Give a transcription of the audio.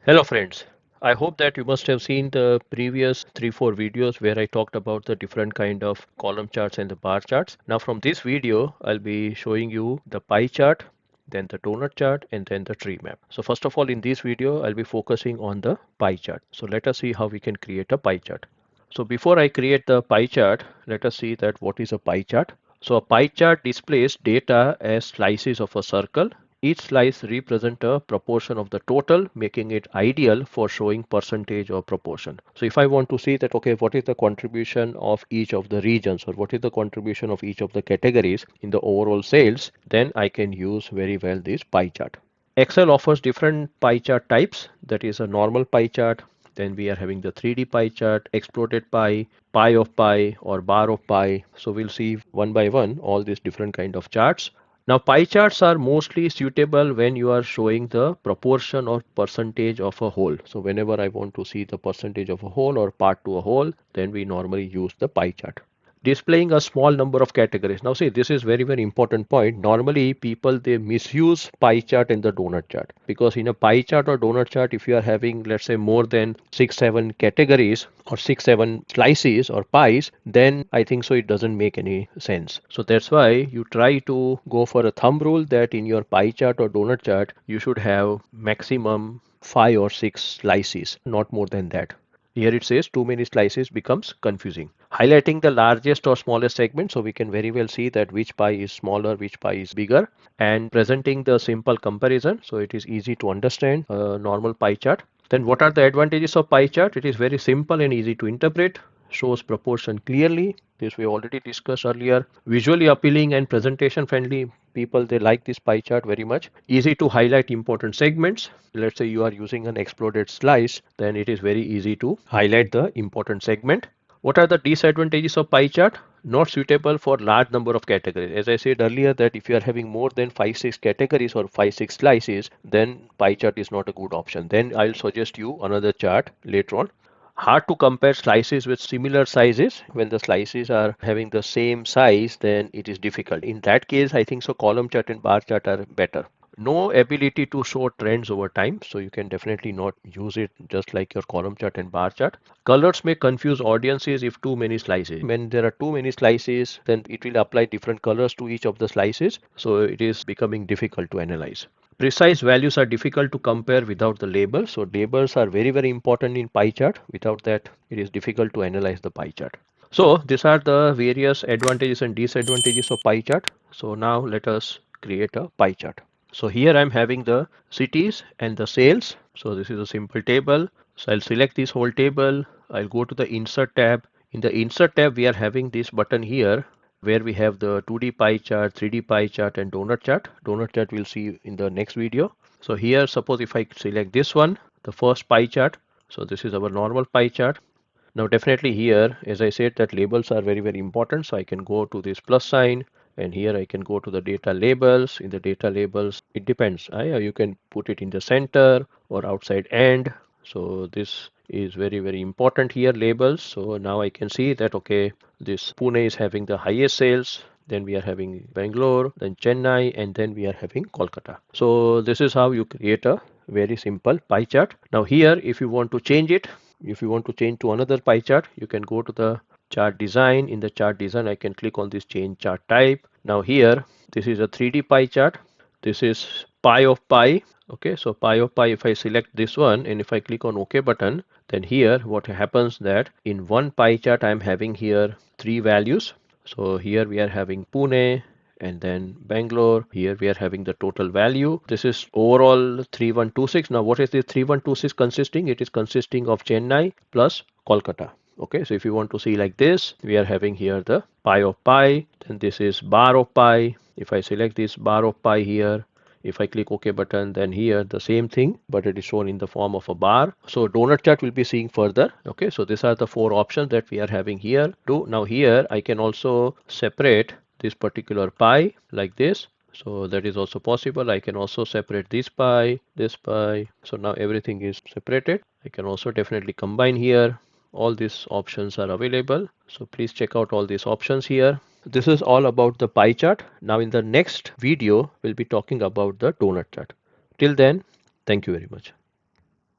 Hello friends. I hope that you must have seen the previous 3-4 videos where I talked about the different kind of column charts and the bar charts. Now from this video, I'll be showing you the pie chart, then the donut chart, and then the tree map. So first of all, in this video, I'll be focusing on the pie chart. So let us see how we can create a pie chart. So before I create the pie chart, let us see that what is a pie chart. So a pie chart displays data as slices of a circle. Each slice represents a proportion of the total, making it ideal for showing percentage or proportion. So if I want to see that, okay, what is the contribution of each of the regions or what is the contribution of each of the categories in the overall sales, then I can use very well this pie chart. Excel offers different pie chart types. That is a normal pie chart. Then we are having the 3D pie chart, exploded pie, pie of pie, or bar of pie. So we'll see one by one all these different kind of charts. Now pie charts are mostly suitable when you are showing the proportion or percentage of a whole. So whenever I want to see the percentage of a whole or part to a whole, then we normally use the pie chart. Displaying a small number of categories. Now see, this is very important point. Normally people they misuse pie chart and the donut chart, because in a pie chart or donut chart, if you are having, let's say, more than 6-7 categories or 6-7 slices or pies, then I think so it doesn't make any sense. So that's why you try to go for a thumb rule that in your pie chart or donut chart you should have maximum 5 or 6 slices, not more than that. Here it says too many slices becomes confusing. Highlighting the largest or smallest segment, so we can very well see that which pie is smaller, which pie is bigger, and presenting the simple comparison, so it is easy to understand a normal pie chart. Then what are the advantages of pie chart? It is very simple and easy to interpret, shows proportion clearly. This we already discussed earlier. Visually appealing and presentation friendly. People they like this pie chart very much. Easy to highlight important segments. Let's say you are using an exploded slice, then it is very easy to highlight the important segment. What are the disadvantages of pie chart? Not suitable for large number of categories. As I said earlier, that if you are having more than 5-6 categories or 5-6 slices, then pie chart is not a good option. Then I'll suggest you another chart later on. Hard to compare slices with similar sizes. When the slices are having the same size, then it is difficult. In that case, I think so column chart and bar chart are better. No ability to show trends over time, so you can definitely not use it just like your column chart and bar chart. Colors may confuse audiences if too many slices. When there are too many slices, then it will apply different colors to each of the slices, so it is becoming difficult to analyze. Precise values are difficult to compare without the label. So labels are very important in pie chart. Without that, it is difficult to analyze the pie chart. So these are the various advantages and disadvantages of pie chart. So now let us create a pie chart. So here I'm having the cities and the sales. So this is a simple table. So I'll select this whole table. I'll go to the insert tab. In the insert tab, we are having this button here where we have the 2D pie chart, 3D pie chart, and donut chart. Donut chart we'll see in the next video. So here, suppose if I select this one, the first pie chart. So this is our normal pie chart. Now definitely here, as I said, that labels are very important. So I can go to this plus sign, and here I can go to the data labels. In the data labels, it depends. You can put it in the center or outside end. So this is very important here, labels. So now I can see that, okay, this Pune is having the highest sales. Then we are having Bangalore, then Chennai, and then we are having Kolkata. So this is how you create a very simple pie chart. Now here, if you want to change it, if you want to change to another pie chart, you can go to the chart design. In the chart design, I can click on this change chart type. Now here, this is a 3D pie chart. This is pie of pie. Okay, so pie of pie, if I select this one and if I click on OK button, then here what happens that in one pie chart I'm having here 3 values. So here we are having Pune, and then Bangalore. Here we are having the total value. This is overall 3126. Now what is this 3126 consisting? It is consisting of Chennai plus Kolkata. Okay, so if you want to see like this, we are having here the pie of pie, then this is bar of pie. If I select this bar of pie here, if I click OK button, then here the same thing, but it is shown in the form of a bar. So donut chart will be seeing further. Okay, so these are the 4 options that we are having here. Now here I can also separate this particular pie like this. So that is also possible. I can also separate this pie, this pie. So now everything is separated. I can also definitely combine here. All these options are available. So please check out all these options here. This is all about the pie chart. Now in the next video, we'll be talking about the donut chart. Till then, thank you very much.